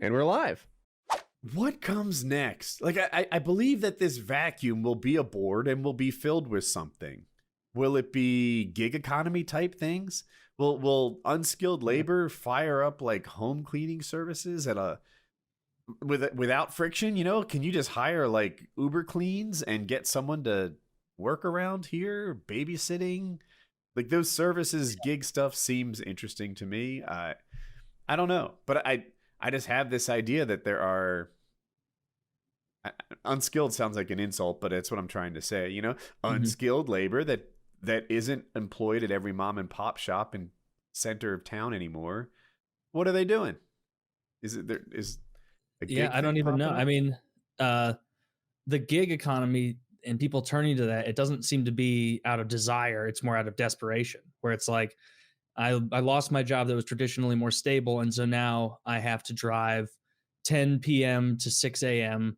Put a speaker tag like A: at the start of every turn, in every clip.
A: And we're live.
B: What comes next? Like, I believe that this vacuum will be a board and will be filled with something. Will it be gig economy type things? Will unskilled labor fire up like home cleaning services without friction? You know, can you just hire like Uber Cleans and get someone to work around here, babysitting? Like those services, gig stuff seems interesting to me. I don't know, but I just have this idea that there are unskilled sounds like an insult, but it's what I'm trying to say, you know, unskilled labor that isn't employed at every mom and pop shop in center of town anymore. What are they doing? Is it there is a gig
C: I don't even know.
B: up?
C: I mean, the gig economy and people turning to that, it doesn't seem to be out of desire. It's more out of desperation, where it's like, I lost my job that was traditionally more stable, and so now I have to drive 10 p.m. to 6 a.m.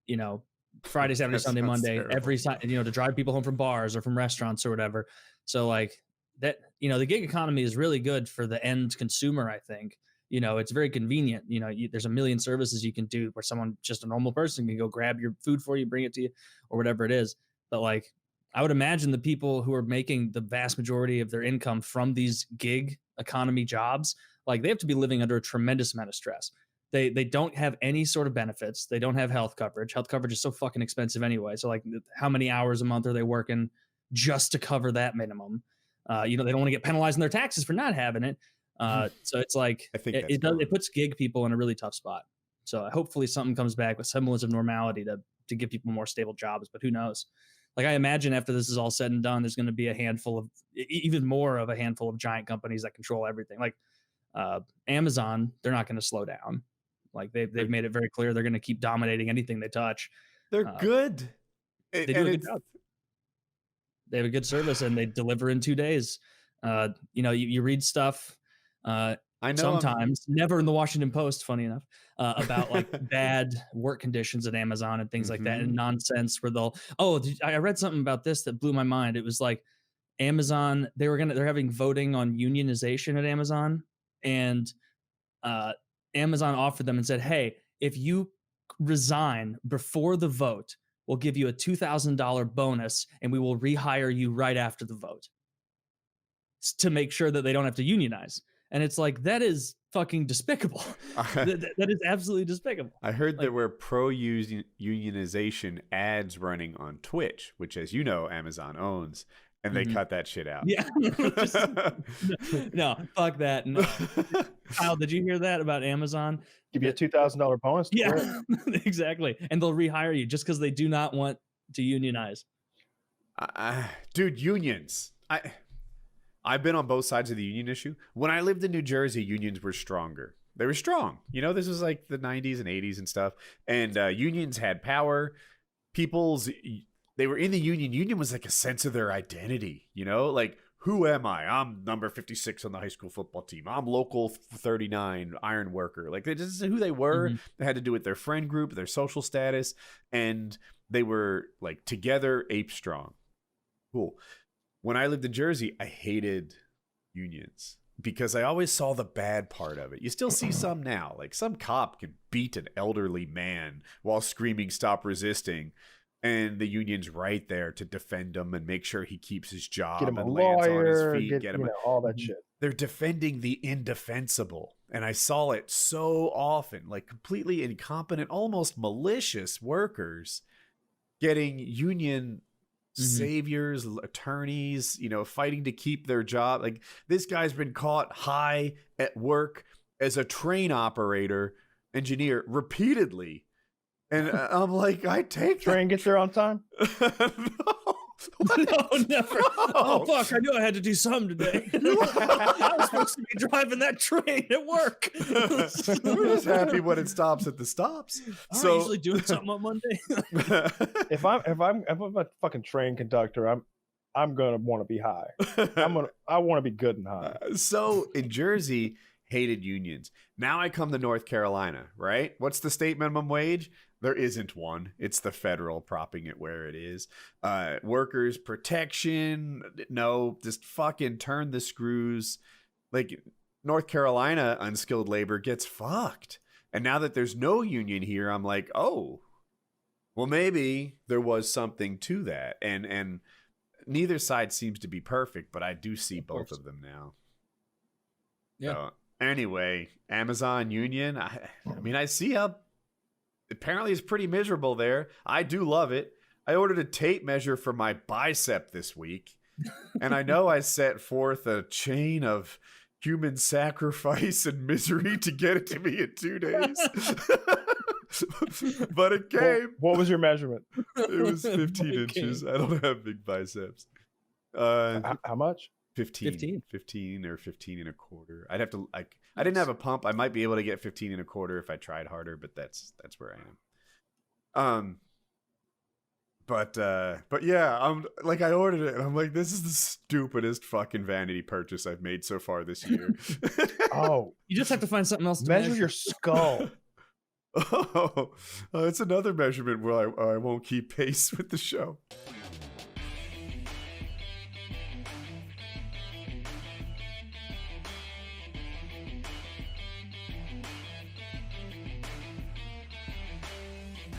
C: You know, Friday, Saturday, Sunday, Monday,
B: terrible.
C: every time, you know, to drive people home from bars or from restaurants or whatever. So like that, you know, the gig economy is really good for the end consumer. I think, you know, it's very convenient. You know, there's a million services you can do where someone, just a normal person, can go grab your food for you, bring it to you, or whatever it is. But like, I would imagine the people who are making the vast majority of their income from these gig economy jobs, like they have to be living under a tremendous amount of stress. They don't have any sort of benefits. They don't have health coverage. Health coverage is so fucking expensive anyway. So like, how many hours a month are they working just to cover that minimum? You know, they don't want to get penalized in their taxes for not having it. So it's like,
B: I think
C: it puts gig people in a really tough spot. So hopefully something comes back with semblance of normality to give people more stable jobs, but who knows? Like, I imagine after this is all said and done, there's going to be even more of a handful of giant companies that control everything. Like Amazon, they're not going to slow down. Like they've made it very clear they're going to keep dominating anything they touch.
B: They're good.
C: They do a good job. They have a good service and they deliver in 2 days. You know, you read stuff. I know sometimes, never in the Washington Post, funny enough, about like bad work conditions at Amazon and things like that, and nonsense where I read something about this that blew my mind. It was like Amazon, they're having voting on unionization at Amazon, and Amazon offered them and said, hey, if you resign before the vote, we'll give you a $2,000 bonus and we will rehire you right after the vote to make sure that they don't have to unionize. And it's like, that is fucking despicable. That is absolutely despicable.
B: I heard there were pro-unionization ads running on Twitch, which, as you know, Amazon owns, and they cut that shit out.
C: Yeah. No, fuck that. No. Kyle, did you hear that about Amazon?
D: Give you a $2,000 bonus?
C: Yeah, exactly. And they'll rehire you just because they do not want to unionize.
B: Dude, unions. I've been on both sides of the union issue. When I lived in New Jersey, unions were stronger. They were strong. You know, this was like the 90s and 80s and stuff. And unions had power. They were in the union. Union was like a sense of their identity, you know? Like, who am I? I'm number 56 on the high school football team. I'm local 39 iron worker. Like, this is who they were. They had to do with their friend group, their social status. And they were, like, together, ape strong. Cool. When I lived in Jersey, I hated unions because I always saw the bad part of it. You still see some now. Like, some cop could beat an elderly man while screaming, "Stop resisting." And the union's right there to defend him and make sure he keeps his job,
D: get him
B: and
D: a
B: lands
D: lawyer,
B: on his feet,
D: get him all that shit.
B: They're defending the indefensible. And I saw it so often, like completely incompetent, almost malicious workers getting union saviors, attorneys, you know, fighting to keep their job. Like, this guy's been caught high at work as a train operator, engineer, repeatedly. And I'm like, I take
D: train gets there on time?
C: No, never. No. Oh, fuck. I knew I had to do something today. I was supposed to be driving that train at work.
B: We're just happy when it stops at the stops.
C: I'm usually doing something on Monday.
D: If I'm a fucking train conductor, I'm gonna want to be high. I want to be good and high.
B: So in Jersey, hated unions. Now I come to North Carolina, right? What's the state minimum wage? There isn't one. It's the federal propping it where it is. Workers protection. No, just fucking turn the screws. Like, North Carolina unskilled labor gets fucked. And now that there's no union here, I'm like, oh, well, maybe there was something to that. And neither side seems to be perfect, but I do see both of them now.
C: Yeah.
B: So, anyway, Amazon Union. I mean, I see how apparently it's pretty miserable there. I do love it. I ordered a tape measure for my bicep this week, and I know I set forth a chain of human sacrifice and misery to get it to me in 2 days. But it came.
D: What was your measurement?
B: It was 15 inches. I don't have big biceps.
D: How much?
B: 15 or 15 and a quarter. I'd have to I didn't have a pump. I might be able to get 15 and a quarter if I tried harder, but that's where I am. But yeah, I'm like, I ordered it and I'm like, this is the stupidest fucking vanity purchase I've made so far this year.
D: Oh,
C: you just have to find something else to
D: measure your skull.
B: Oh, it's another measurement where I won't keep pace with the show.